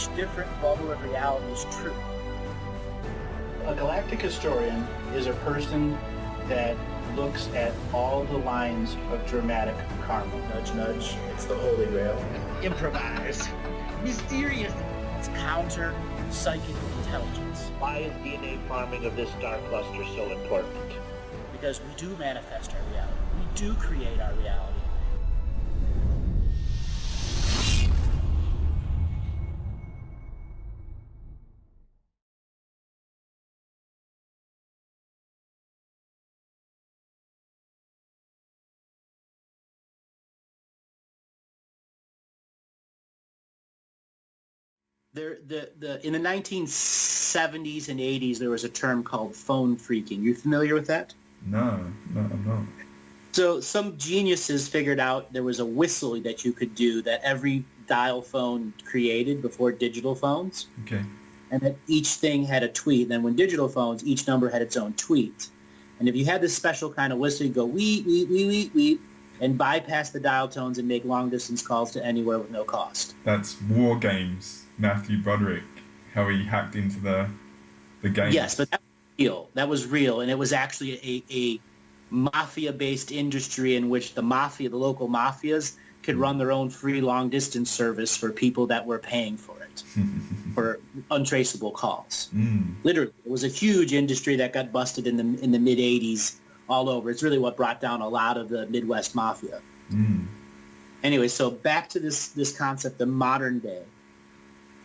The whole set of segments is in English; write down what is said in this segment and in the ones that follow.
each different bubble of reality is true. A galactic historian is a person that looks at all the lines of dramatic karma. Nudge, nudge. It's the Holy Grail. Improvise. Mysterious. It's counter psychic intelligence. Why is DNA farming of this star cluster so important? Because we do manifest our reality. We do create our reality. In the 1970s and 80s, there was a term called phone phreaking. You familiar with that? No, I'm not. So some geniuses figured out there was a whistle that you could do that every dial phone created before digital phones. Okay. And that each thing had a tweet. And then when digital phones, each number had its own tweet. And if you had this special kind of whistle, you'd go weet, weet, weet, weet, weet, and bypass the dial tones and make long-distance calls to anywhere with no cost. That's War Games. Matthew Broderick, how he hacked into the game. Yes, but that was real. That was real, and it was actually a mafia-based industry in which the local mafias, could run their own free long-distance service for people that were paying for it, for untraceable calls. Literally, it was a huge industry that got busted in the mid-'80s all over. It's really what brought down a lot of the Midwest mafia. Anyway, so back to this concept of modern day.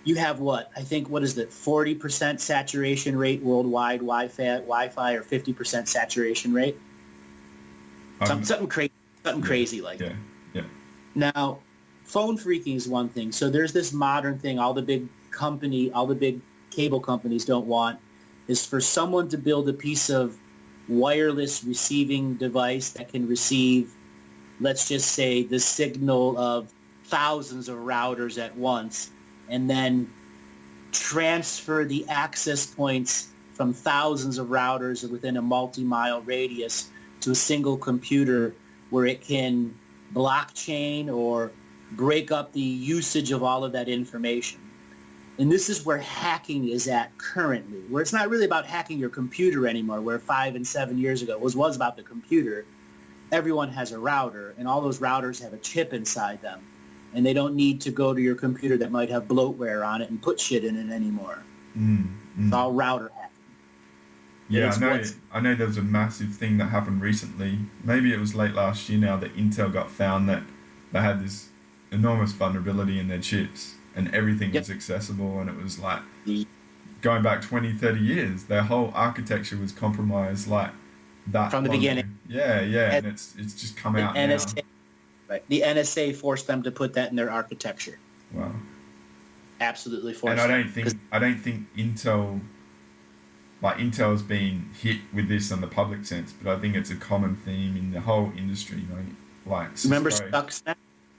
You have what is it, 40% saturation rate worldwide Wi-Fi or 50% saturation rate? Something crazy like that. Yeah. Now, phone phreaking is one thing. So there's this modern thing all the big cable companies don't want is for someone to build a piece of wireless receiving device that can receive, let's just say, the signal of thousands of routers at once, and then transfer the access points from thousands of routers within a multi-mile radius to a single computer where it can blockchain or break up the usage of all of that information. And this is where hacking is at currently, where it's not really about hacking your computer anymore, where 5 and 7 years ago it was about the computer. Everyone has a router, and all those routers have a chip inside them. And they don't need to go to your computer that might have bloatware on it and put shit in it anymore. It's all router hacking. Yeah, I know there was a massive thing that happened recently. Maybe it was late last year now that Intel got found that they had this enormous vulnerability in their chips and everything was accessible, and it was like going back 20, 30 years, their whole architecture was compromised like that. From the beginning. Yeah, and it's just come out now. Right. The NSA forced them to put that in their architecture. Wow. Absolutely forced. And I don't think Intel's been hit with this on the public sense, but I think it's a common theme in the whole industry. Like remember Stuxnet?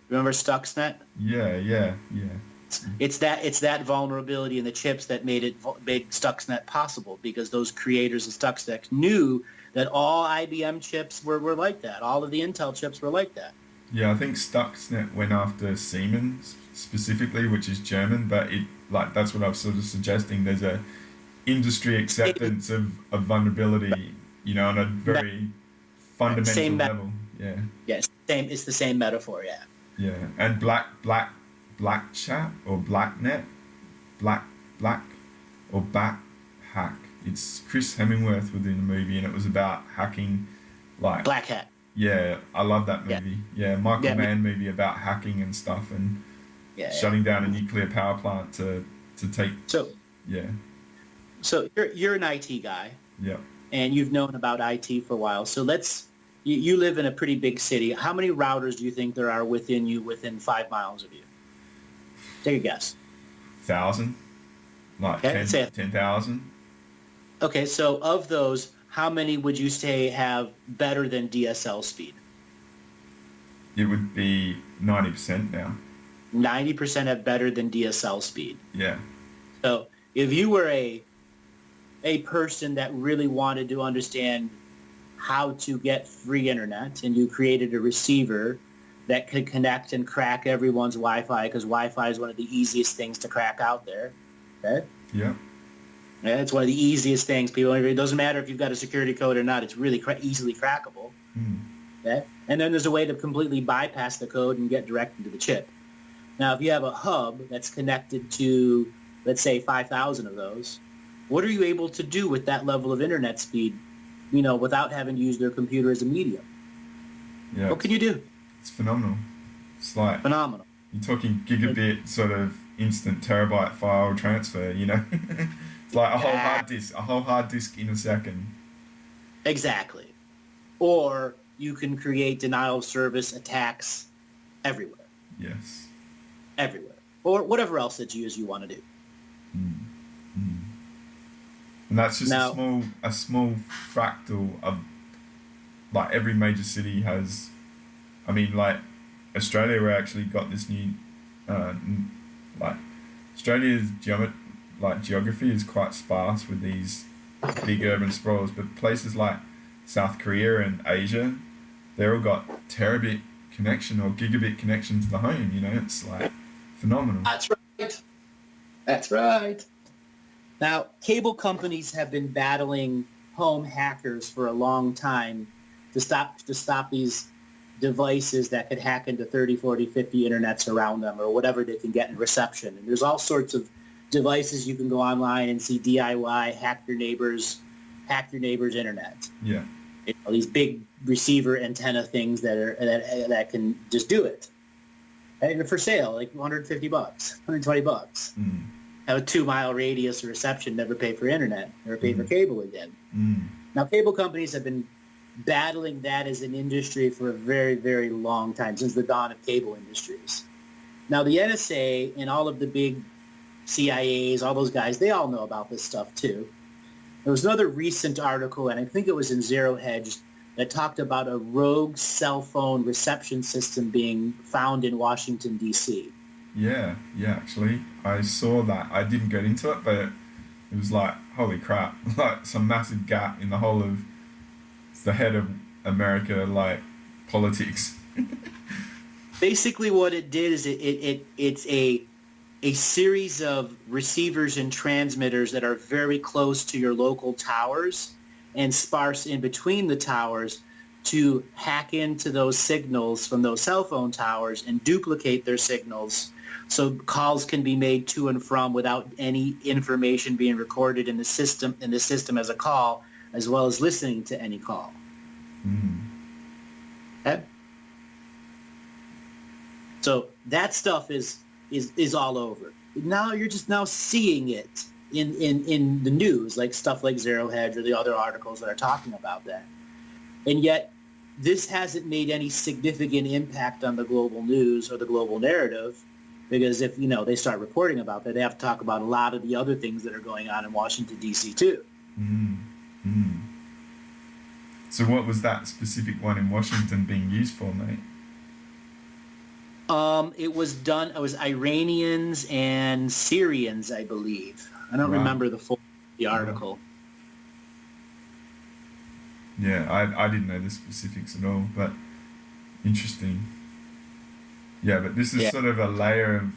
Remember Stuxnet? Yeah. It's that vulnerability in the chips that made Stuxnet possible, because those creators of Stuxnet knew that all IBM chips were like that. All of the Intel chips were like that. Yeah, I think Stuxnet went after Siemens specifically, which is German, but that's what I was sort of suggesting. There's a industry acceptance of vulnerability, on a very fundamental level. Yeah. Yes, it's the same metaphor. Yeah. Yeah, and black chat or blacknet, black or back hack. It's Chris Hemsworth within the movie, and it was about hacking, like Black Hat. Yeah, I love that movie. Yeah, Michael Mann movie about hacking and stuff and shutting down a nuclear power plant to take. So yeah. So you're an IT guy. Yeah. And you've known about IT for a while. So you live in a pretty big city. How many routers do you think there are within 5 miles of you? Take a guess. 1,000. Like 10,000. Okay, so of those, how many would you say have better than DSL speed? It would be 90% now. 90% have better than DSL speed. Yeah. So if you were a person that really wanted to understand how to get free internet, and you created a receiver that could connect and crack everyone's Wi-Fi, because Wi-Fi is one of the easiest things to crack out there. Okay? Yeah. Yeah, it's one of the easiest things. People, it doesn't matter if you've got a security code or not. It's really easily crackable. Okay? And then there's a way to completely bypass the code and get direct into the chip. Now, if you have a hub that's connected to, let's say, 5,000 of those, what are you able to do with that level of internet speed, without having to use their computer as a medium? Yeah. What can you do? It's phenomenal. It's like Phenomenal. you're talking gigabit sort of instant terabyte file transfer, It's like a whole hard disk in a second. Exactly. Or you can create denial of service attacks everywhere. Yes. Everywhere. Or whatever else that you want to do. And that's just Now, a small fractal of, like, every major city has. I mean, like, Australia, we actually got this new, Australia's geography is quite sparse with these big urban sprawls, but places like South Korea and Asia, they've all got terabit connection or gigabit connection to the home. It's like phenomenal. That's right. That's right. Now, cable companies have been battling home hackers for a long time to stop these devices that could hack into 30, 40, 50 internets around them, or whatever they can get in reception. And there's all sorts of devices you can go online and see DIY, hack your neighbor's internet. Yeah. These big receiver antenna things that can just do it. And they're for sale, like $150, $120. Have a 2-mile radius of reception, never pay for internet, never pay for cable again. Now, cable companies have been battling that as an industry for a very, very long time, since the dawn of cable industries. Now, the NSA and all of the big CIAs, all those guys, they all know about this stuff too. There was another recent article, and I think it was in Zero Hedge, that talked about a rogue cell phone reception system being found in Washington, D.C. Yeah, actually, I saw that. I didn't get into it, but it was like, holy crap, like some massive gap in the whole of the head of America, like, politics. Basically what it did is it's a series of receivers and transmitters that are very close to your local towers and sparse in between the towers to hack into those signals from those cell phone towers and duplicate their signals, so calls can be made to and from without any information being recorded in the system as a call, as well as listening to any call. Okay? So that stuff is all over. Now you're just now seeing it in the news, like stuff like Zero Hedge or the other articles that are talking about that. And yet this hasn't made any significant impact on the global news or the global narrative, because if they start reporting about that, they have to talk about a lot of the other things that are going on in Washington, D.C. too. So what was that specific one in Washington being used for, mate? It was Iranians and Syrians, I believe. I don't remember the article. Yeah, I didn't know the specifics at all, but interesting. Yeah, but this is sort of a layer of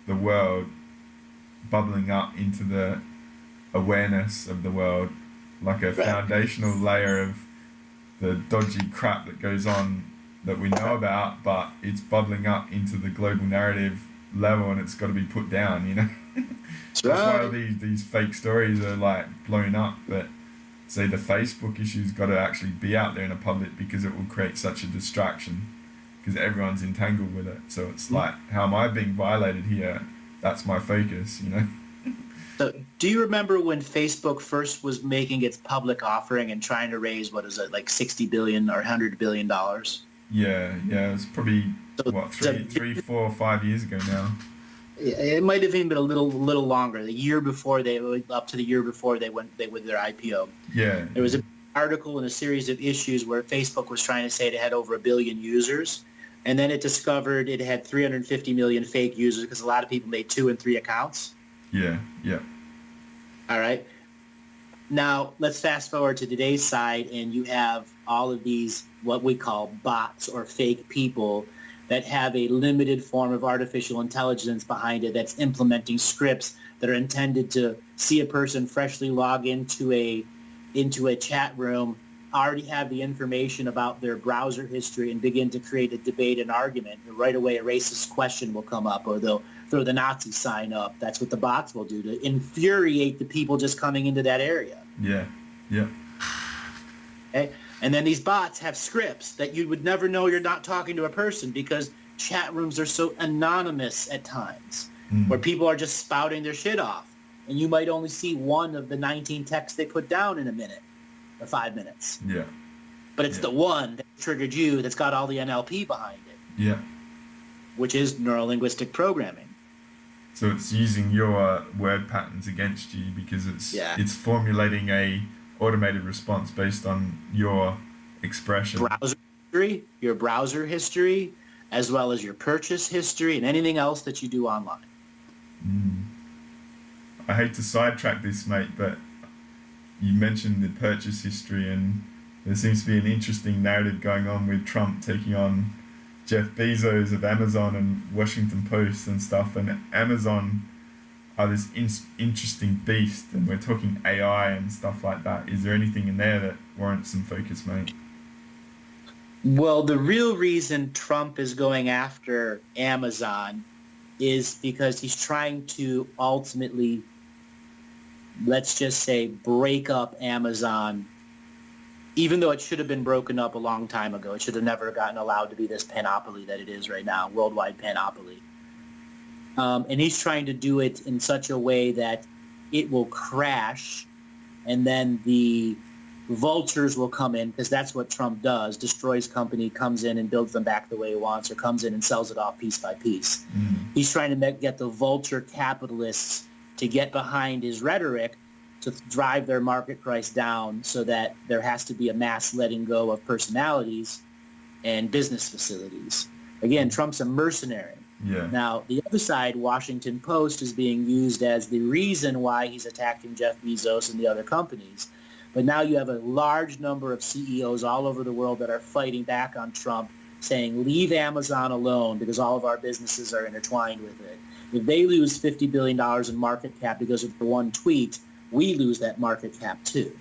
the world bubbling up into the awareness of the world, like a foundational layer of the dodgy crap that goes on that we know about, but it's bubbling up into the global narrative level, and it's got to be put down, That's why all these fake stories are like blown up. But say the Facebook issue's got to actually be out there in the public, because it will create such a distraction, because everyone's entangled with it. So it's like, how am I being violated here? That's my focus, So do you remember when Facebook first was making its public offering and trying to raise, what is it, like $60 billion or $100 billion? Yeah, it's probably, 3, 4, 5 years ago now. It might have even been a little longer. Up to the year before they went with their IPO. Yeah. There was an article and a series of issues where Facebook was trying to say it had over 1 billion users, and then it discovered it had 350 million fake users, because a lot of people made 2 and 3 accounts. Yeah. All right. Now, let's fast forward to today's side, and you have all of these, what we call bots or fake people, that have a limited form of artificial intelligence behind it that's implementing scripts that are intended to see a person freshly log into a chat room, already have the information about their browser history and begin to create a debate and argument. And right away, a racist question will come up, or they'll throw the Nazi sign up. That's what the bots will do to infuriate the people just coming into that area. Yeah. Okay? And then these bots have scripts that you would never know you're not talking to a person, because chat rooms are so anonymous at times, where people are just spouting their shit off. And you might only see one of the 19 texts they put down in a minute or 5 minutes. Yeah. But it's the one that triggered you that's got all the NLP behind it. Yeah. Which is neuro-linguistic programming. So it's using your word patterns against you, because it's formulating a automated response based on your expression. Your browser history, as well as your purchase history and anything else that you do online. I hate to sidetrack this, mate, but you mentioned the purchase history, and there seems to be an interesting narrative going on with Trump taking on Jeff Bezos of Amazon and Washington Post and stuff. And Amazon are this interesting beast, and we're talking AI and stuff like that. Is there anything in there that warrants some focus, mate? Well, the real reason Trump is going after Amazon is because he's trying to ultimately, let's just say, break up Amazon, even though it should have been broken up a long time ago. It should have never gotten allowed to be this panoply that it is right now, worldwide panoply. And he's trying to do it in such a way that it will crash, and then the vultures will come in, because that's what Trump does, destroys company, comes in and builds them back the way he wants, or comes in and sells it off piece by piece. He's trying to get the vulture capitalists to get behind his rhetoric to drive their market price down, so that there has to be a mass letting go of personalities and business facilities. Again, Trump's a mercenary. Yeah. Now, the other side, Washington Post, is being used as the reason why he's attacking Jeff Bezos and the other companies. But now you have a large number of CEOs all over the world that are fighting back on Trump, saying, leave Amazon alone, because all of our businesses are intertwined with it. If they lose $50 billion in market cap because of the one tweet, we lose that market cap too.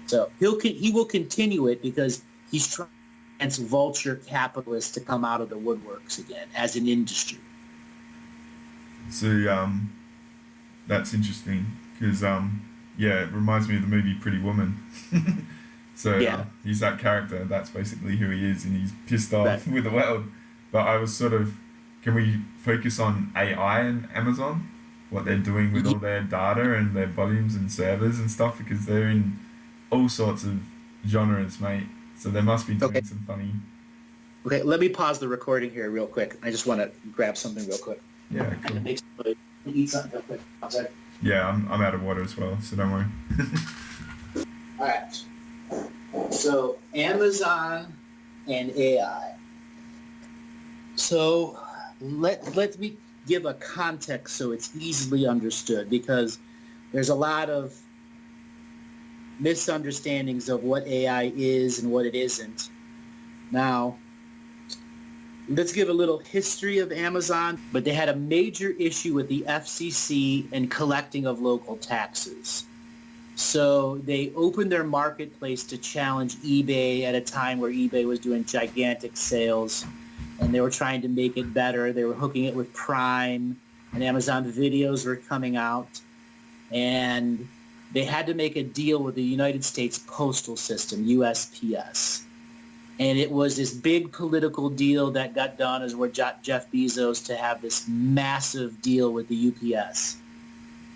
So he will continue it, because he's trying against vulture capitalists to come out of the woodworks again as an industry. So that's interesting, because it reminds me of the movie Pretty Woman. So he's that character. That's basically who he is, and he's pissed off with the world. But I was can we focus on AI and Amazon, what they're doing with all their data and their volumes and servers and stuff, because they're in all sorts of genres, mate. So they must be doing some funny. Okay, let me pause the recording here real quick. I just want to grab something real quick. Yeah, cool. Eat something real quick. Yeah, I'm out of water as well, so don't worry. All right. So Amazon and AI. So let me give a context so it's easily understood, because there's a lot of misunderstandings of what AI is and what it isn't. Now, let's give a little history of Amazon, but they had a major issue with the FCC and collecting of local taxes. So they opened their marketplace to challenge eBay at a time where eBay was doing gigantic sales, and they were trying to make it better. They were hooking it with Prime, and Amazon videos were coming out, and they had to make a deal with the United States Postal System, USPS. And it was this big political deal that got done, as where Jeff Bezos to have this massive deal with the UPS.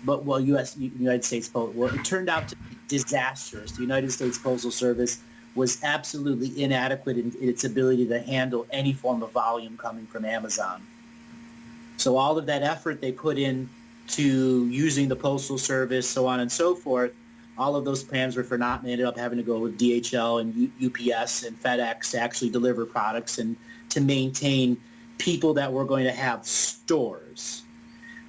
But United States Postal, it turned out to be disastrous. The United States Postal Service was absolutely inadequate in its ability to handle any form of volume coming from Amazon. So all of that effort they put in to using the Postal Service, so on and so forth, all of those plans were for naught, and they ended up having to go with DHL and UPS and FedEx to actually deliver products and to maintain people that were going to have stores.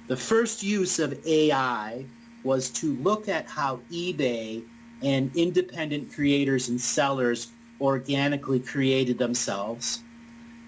The first use of AI was to look at how eBay and independent creators and sellers organically created themselves,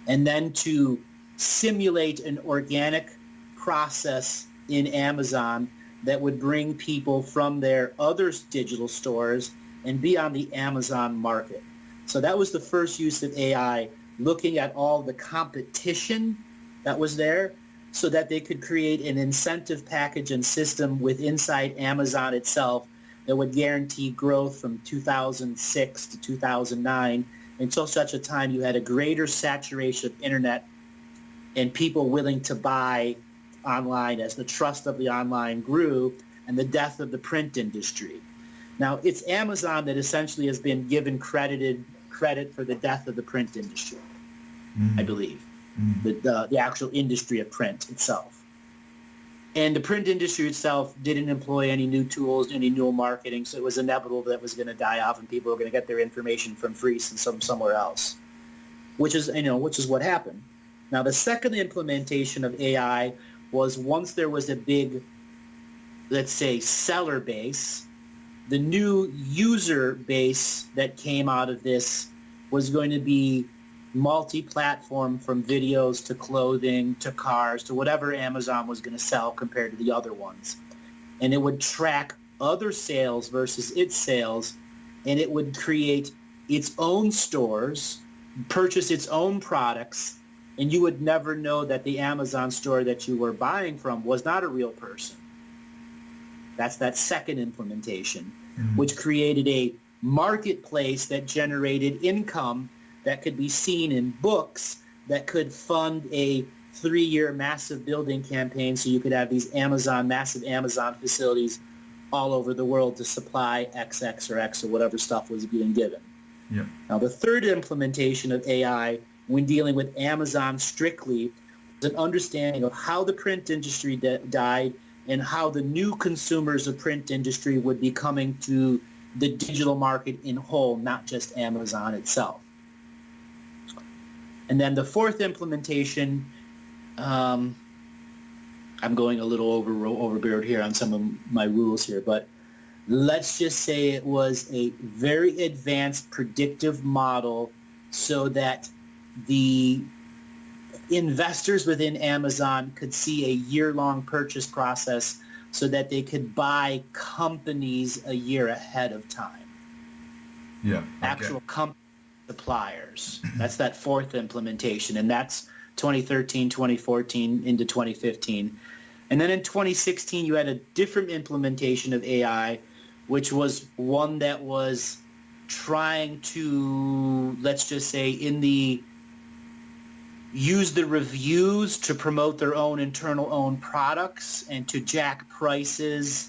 and then to simulate an organic process in Amazon that would bring people from their other digital stores and be on the Amazon market. So that was the first use of AI, looking at all the competition that was there so that they could create an incentive package and system inside Amazon itself that would guarantee growth from 2006 to 2009 until such a time you had a greater saturation of internet and people willing to buy online as the trust of the online grew and the death of the print industry. Now, it's Amazon that essentially has been given credit for the death of the print industry, I believe, the actual industry of print itself. And the print industry itself didn't employ any new tools, any new marketing, so it was inevitable that it was going to die off and people were going to get their information from free somewhere else, which is what happened. Now, the second implementation of AI was once there was a big, let's say, seller base, the new user base that came out of this was going to be multi-platform, from videos to clothing to cars to whatever Amazon was going to sell compared to the other ones. And it would track other sales versus its sales, and it would create its own stores, purchase its own products, and you would never know that the Amazon store that you were buying from was not a real person. That's that second implementation, which created a marketplace that generated income that could be seen in books, that could fund a 3-year massive building campaign so you could have these massive Amazon facilities all over the world to supply XX or X or whatever stuff was being given. Yeah. Now, the third implementation of AI when dealing with Amazon strictly was an understanding of how the print industry died and how the new consumers of print industry would be coming to the digital market in whole, not just Amazon itself. And then the fourth implementation, I'm going a little overboard here on some of my rules here, but let's just say it was a very advanced predictive model so that the investors within Amazon could see a year-long purchase process so that they could buy companies a year ahead of time. Yeah. Okay. Actual company suppliers. That's that fourth implementation, and that's 2013, 2014 into 2015. And then in 2016, you had a different implementation of AI, which was one that was trying to, let's just say, use the reviews to promote their own internal owned products and to jack prices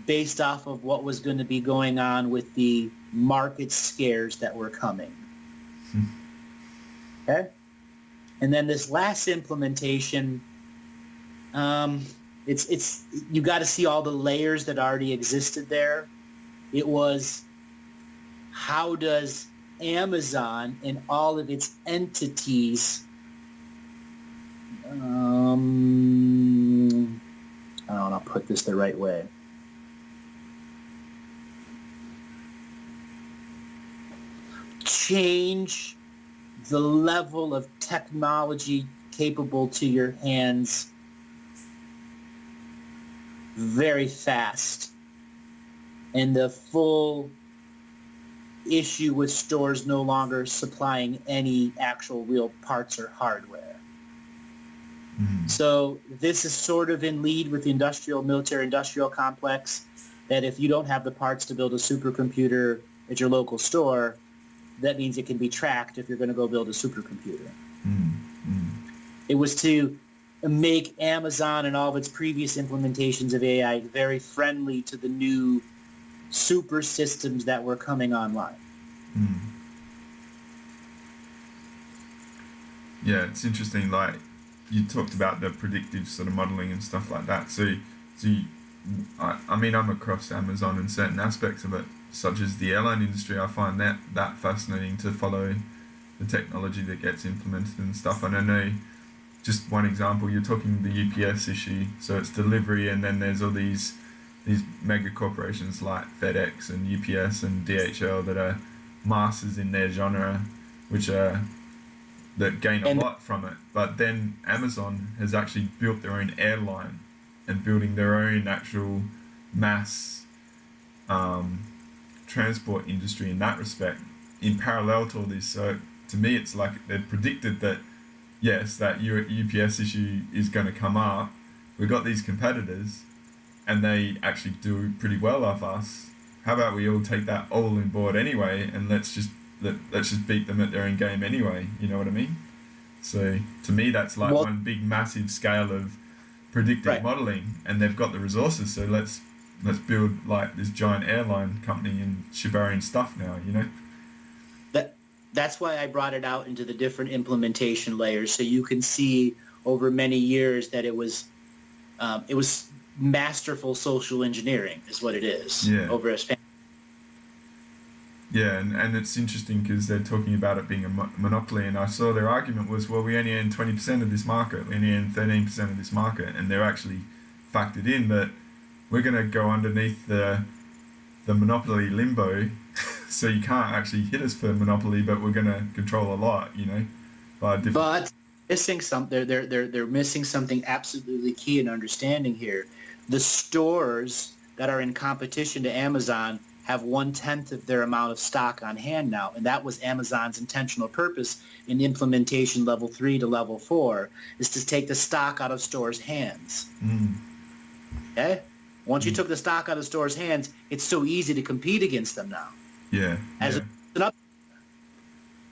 based off of what was going to be going on with the market scares that were coming. Okay? And then this last implementation, it's you got to see all the layers that already existed there. It was, how does Amazon and all of its entities, I don't know, put this the right way. Change the level of technology capable to your hands very fast, and the full issue with stores no longer supplying any actual real parts or hardware. So this is sort of in lead with the military-industrial complex, that if you don't have the parts to build a supercomputer at your local store, that means it can be tracked if you're going to go build a supercomputer. It was to make Amazon and all of its previous implementations of AI very friendly to the new super systems that were coming online. Yeah, it's interesting. Like you talked about the predictive sort of modeling and stuff like that. I mean, I'm across Amazon in certain aspects of it, such as the airline industry. I find that fascinating to follow the technology that gets implemented and stuff. And I know, just one example, you're talking the UPS issue. So it's delivery, and then there's all these mega corporations like FedEx and UPS and DHL that are masters in their genre, which are that gain a lot from it. But then Amazon has actually built their own airline and building their own actual mass transport industry in that respect, in parallel to all this. So to me, it's like they've predicted that, yes, that UPS issue is going to come up. We've got these competitors, and they actually do pretty well off us. How about we all take that all on board anyway, and let's just beat them at their own game anyway. You know what I mean? So to me, that's like one big massive scale of predictive modeling, and they've got the resources. So let's build like this giant airline company and ship our own stuff now. You know. That's why I brought it out into the different implementation layers, so you can see over many years that it was masterful social engineering is what it is over a span. Yeah, and it's interesting because they're talking about it being a monopoly, and I saw their argument was, well, we only own 20% of this market, we only own 13% of this market, and they're actually factored in that we're going to go underneath the monopoly limbo, so you can't actually hit us for monopoly, but we're going to control a lot, you know, by different... But missing something, they're missing something absolutely key in understanding here. The stores that are in competition to Amazon have 1/10 of their amount of stock on hand now, and that was Amazon's intentional purpose in implementation level 3 to level 4, is to take the stock out of stores' hands. Okay? Once you took the stock out of stores' hands, it's so easy to compete against them now. Yeah.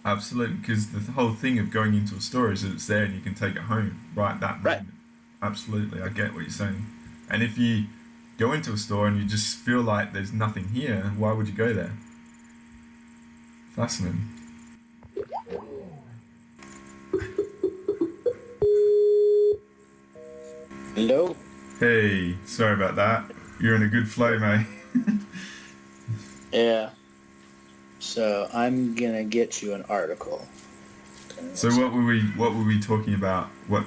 Absolutely, because the whole thing of going into a store is that it's there and you can take it home right that moment. Absolutely, I get what you're saying. And if you go into a store and you just feel like there's nothing here, why would you go there? Fascinating. Hello? Hey, sorry about that. You're in a good flow, mate. Yeah. So I'm gonna get you an article. So what were we talking about? What?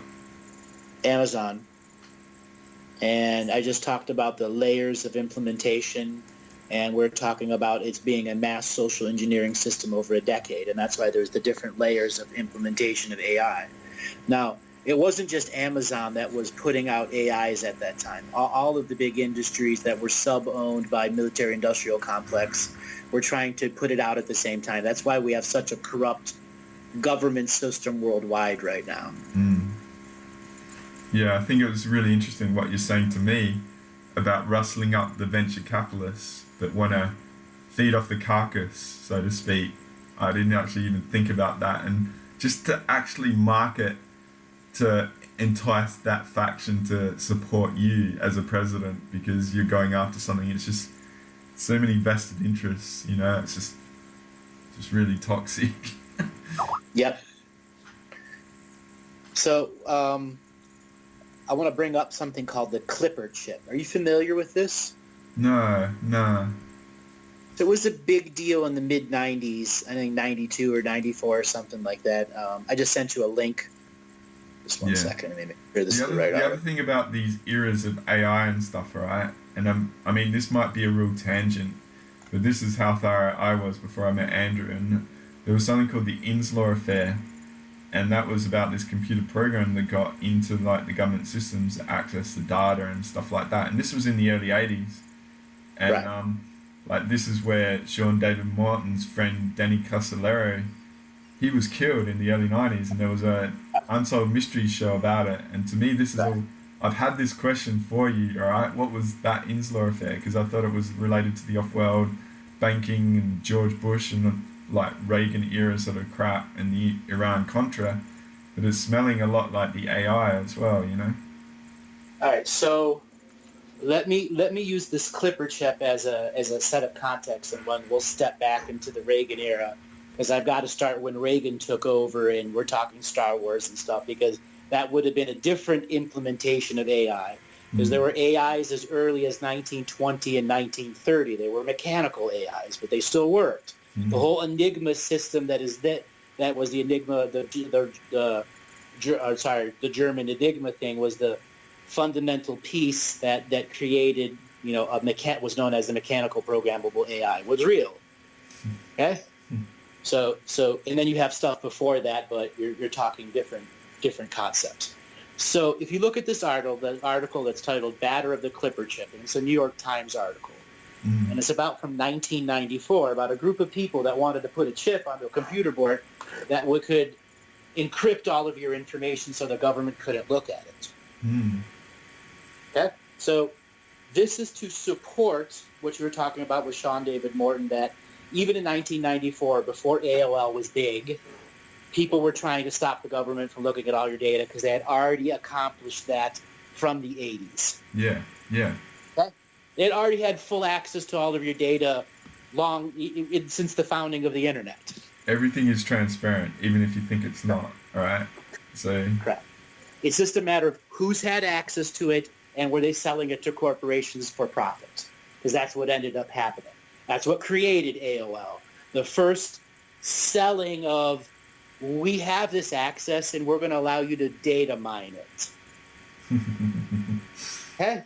Amazon. And I just talked about the layers of implementation, and we're talking about it's being a mass social engineering system over a decade, and that's why there's the different layers of implementation of AI. Now, it wasn't just Amazon that was putting out AIs at that time. All of the big industries that were sub-owned by military-industrial complex were trying to put it out at the same time. That's why we have such a corrupt government system worldwide right now. Yeah, I think it was really interesting what you're saying to me about rustling up the venture capitalists that want to feed off the carcass, so to speak. I didn't actually even think about that. And just to actually market to entice that faction to support you as a president because you're going after something. It's just so many vested interests, you know, it's just really toxic. Yep. So, I want to bring up something called the Clipper chip. Are you familiar with this? No. So it was a big deal in the mid-90s, I think 92 or 94 or something like that. I just sent you a link. Just one second, let me make sure this is the right The other thing about these eras of AI and stuff, right? And I mean, this might be a real tangent, but this is how far I was before I met Andrew. And there was something called the Inslaw Affair, and that was about this computer program that got into like the government systems to access the data and stuff like that. And this was in the early 80s. And like this is where Sean David Morton's friend Danny Casolero, he was killed in the early 90s, and there was a Unsolved Mysteries show about it. And to me, this is all, I've had this question for you, all right? What was that Inslaw Affair? Because I thought it was related to the off-world banking and George Bush and like Reagan era sort of crap and the Iran-Contra, but it's smelling a lot like the AI as well, you know? All right, so let me use this Clipper chip as a set of context, and when we'll step back into the Reagan era, because I've got to start when Reagan took over, and we're talking Star Wars and stuff, because that would have been a different implementation of AI. Because there were AIs as early as 1920 and 1930. They were mechanical AIs, but they still worked. The whole Enigma system that was the Enigma, the German Enigma thing was the fundamental piece that created, you know, was known as the mechanical programmable AI, was real. Okay? So, and then you have stuff before that, but you're talking different concepts. So if you look at this article, the article that's titled "Batter of the Clipper Chip," and it's a New York Times article, and it's about from 1994, about a group of people that wanted to put a chip onto a computer board that could encrypt all of your information so the government couldn't look at it. Okay? So this is to support what you were talking about with Sean David Morton, that even in 1994, before AOL was big, people were trying to stop the government from looking at all your data because they had already accomplished that from the 80s. Yeah. Okay? They had already had full access to all of your data since the founding of the internet. Everything is transparent, even if you think it's not, all right? So Correct. It's just a matter of who's had access to it and were they selling it to corporations for profit, because that's what ended up happening. That's what created AOL. The first selling of, we have this access and we're going to allow you to data mine it. Okay?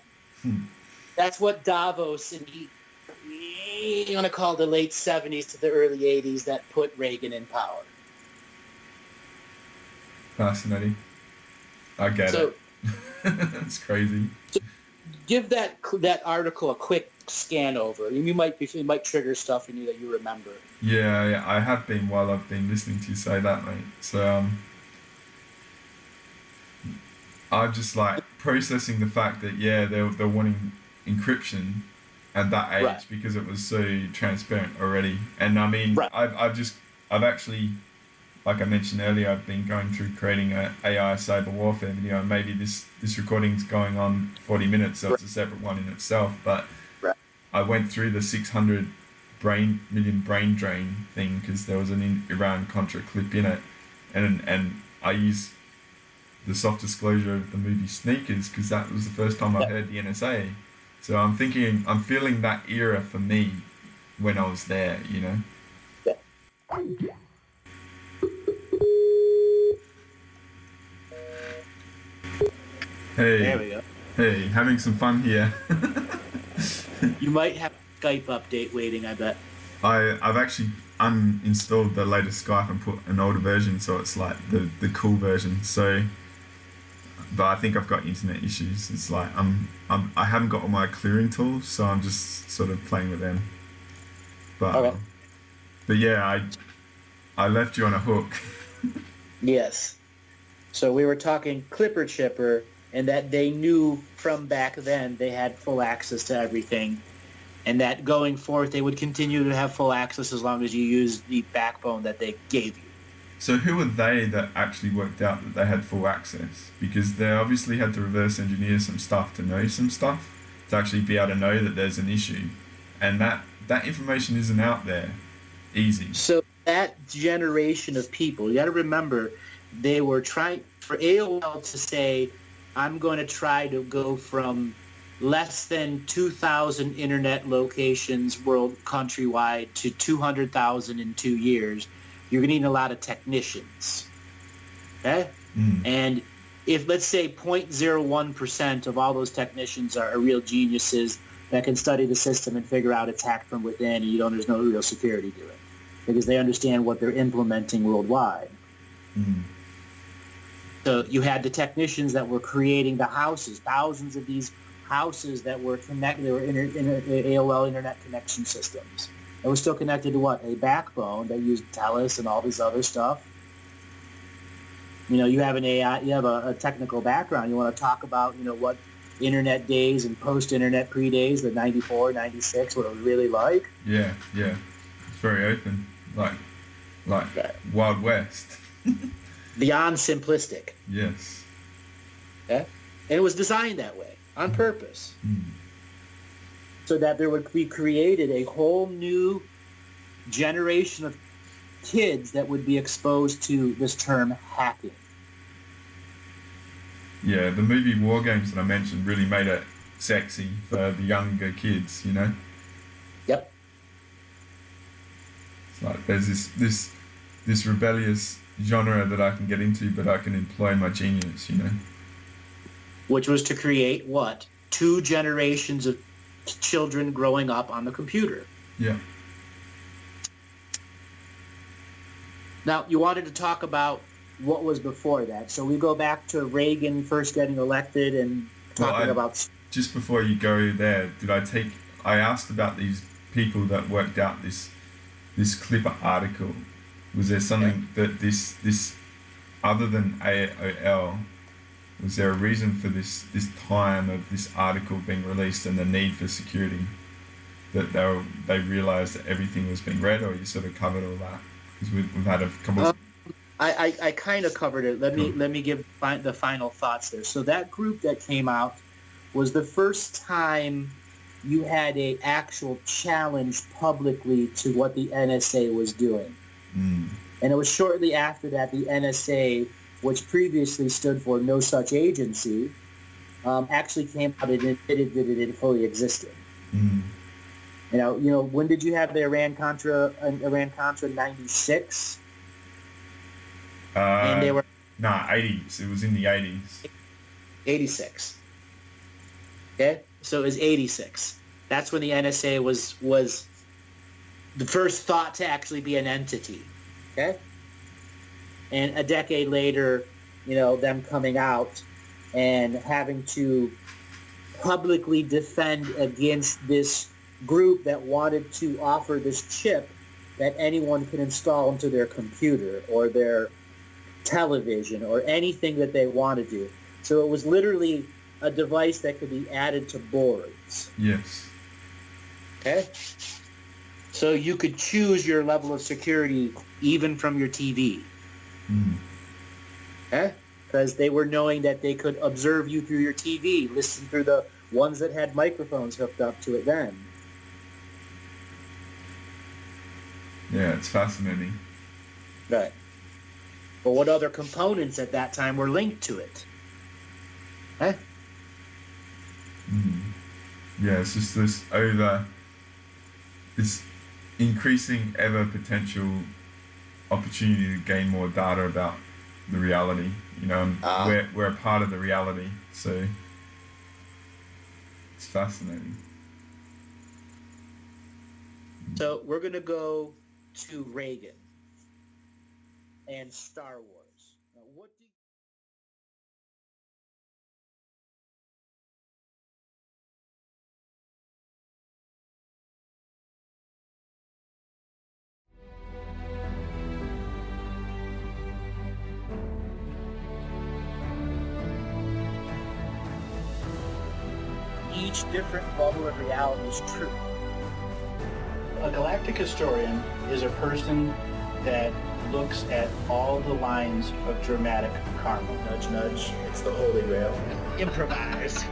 That's what Davos in you want to call the late 70s to the early 80s that put Reagan in power. Fascinating. I get it. It's crazy. So give that article a quick scan over. It might trigger stuff in you that you remember. Yeah, I have been while I've been listening to you say that, mate. So I'm just like processing the fact that they're wanting encryption at that age, right, because it was so transparent already. And I mean, right, I've actually, like I mentioned earlier, I've been going through creating a AI cyber warfare video. Maybe this recording's going on 40 minutes, so it's a separate one in itself. But right, I went through the 600 million brain drain thing because there was an Iran-Contra clip in it, and I used the soft disclosure of the movie Sneakers because that was the first time I heard the NSA. So I'm feeling that era for me when I was there, you know? Yeah. Hey. There we go. Hey, having some fun here. You might have a Skype update waiting, I bet. I've actually uninstalled the latest Skype and put an older version, so it's like the cool version. So, but I think I've got internet issues. It's like I haven't got all my clearing tools, so I'm just sort of playing with them. But okay. But yeah, I left you on a hook. Yes. So we were talking Clipper Chipper, and that they knew from back then they had full access to everything, and that going forth they would continue to have full access as long as you used the backbone that they gave you. So who were they that actually worked out that they had full access? Because they obviously had to reverse engineer some stuff to know some stuff, to actually be able to know that there's an issue. And that information isn't out there easy. So that generation of people, you got to remember, they were trying, for AOL to say, I'm going to try to go from less than 2,000 internet locations countrywide to 200,000 in 2 years, you're going to need a lot of technicians. Okay? And if, let's say, 0.01% of all those technicians are real geniuses that can study the system and figure out it's hacked from within, and there's no real security to it because they understand what they're implementing worldwide. So you had the technicians that were creating the houses, thousands of these houses that were connected. They were AOL internet connection systems. It was still connected to what? A backbone that used TELUS and all this other stuff. You have an AI, you have a technical background. You want to talk about, what internet days and post-internet pre-days, the 94, 96, what it was really like. Yeah. It's very open, like Wild West. Beyond simplistic. Yes. Yeah? And it was designed that way, on purpose. So that there would be created a whole new generation of kids that would be exposed to this term hacking. Yeah, the movie War Games that I mentioned really made it sexy for the younger kids, Yep. It's like there's this rebellious genre that I can get into, but I can employ my genius, Which was to create what? 2 generations of children growing up on the computer. Yeah. Now, you wanted to talk about what was before that. So we go back to Reagan first getting elected and talking about... Just before you go there, I asked about these people that worked out this Clipper article. Was there something that this other than AOL, was there a reason for this time of this article being released and the need for security? That they realised that everything was being read, or you sort of covered all that? Because we've had a couple. I kind of covered it. Let me give the final thoughts there. So that group that came out was the first time you had a actual challenge publicly to what the NSA was doing. And it was shortly after that the NSA, which previously stood for No Such Agency, actually came out and admitted that it fully existed. You know, when did you have the Iran-Contra 96? And they were 80s. It was in the 80s. 86. Okay, so it was 86. That's when the NSA was the first thought to actually be an entity. Okay, and a decade later, you know, them coming out and having to publicly defend against this group that wanted to offer this chip that anyone can install into their computer or their television or anything that they want to do. So it was literally a device that could be added to boards. Yes. Okay? So you could choose your level of security even from your TV. Okay? Because they were knowing that they could observe you through your TV, listen through the ones that had microphones hooked up to it then. Yeah, it's fascinating. Right. But what other components at that time were linked to it? Huh? Yeah, it's just this increasing ever potential opportunity to gain more data about the reality, you know, and we're a part of the reality, so it's fascinating. So we're going to go to Reagan and Star Wars. Now, what do each different bubble of reality is true. A galactic historian is a person that looks at all the lines of dramatic karma. Nudge, nudge. It's the Holy Grail. Improvised,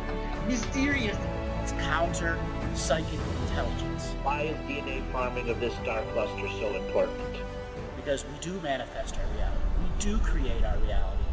mysterious. It's counter psychic intelligence. Why is DNA farming of this star cluster so important? Because we do manifest our reality. We do create our reality.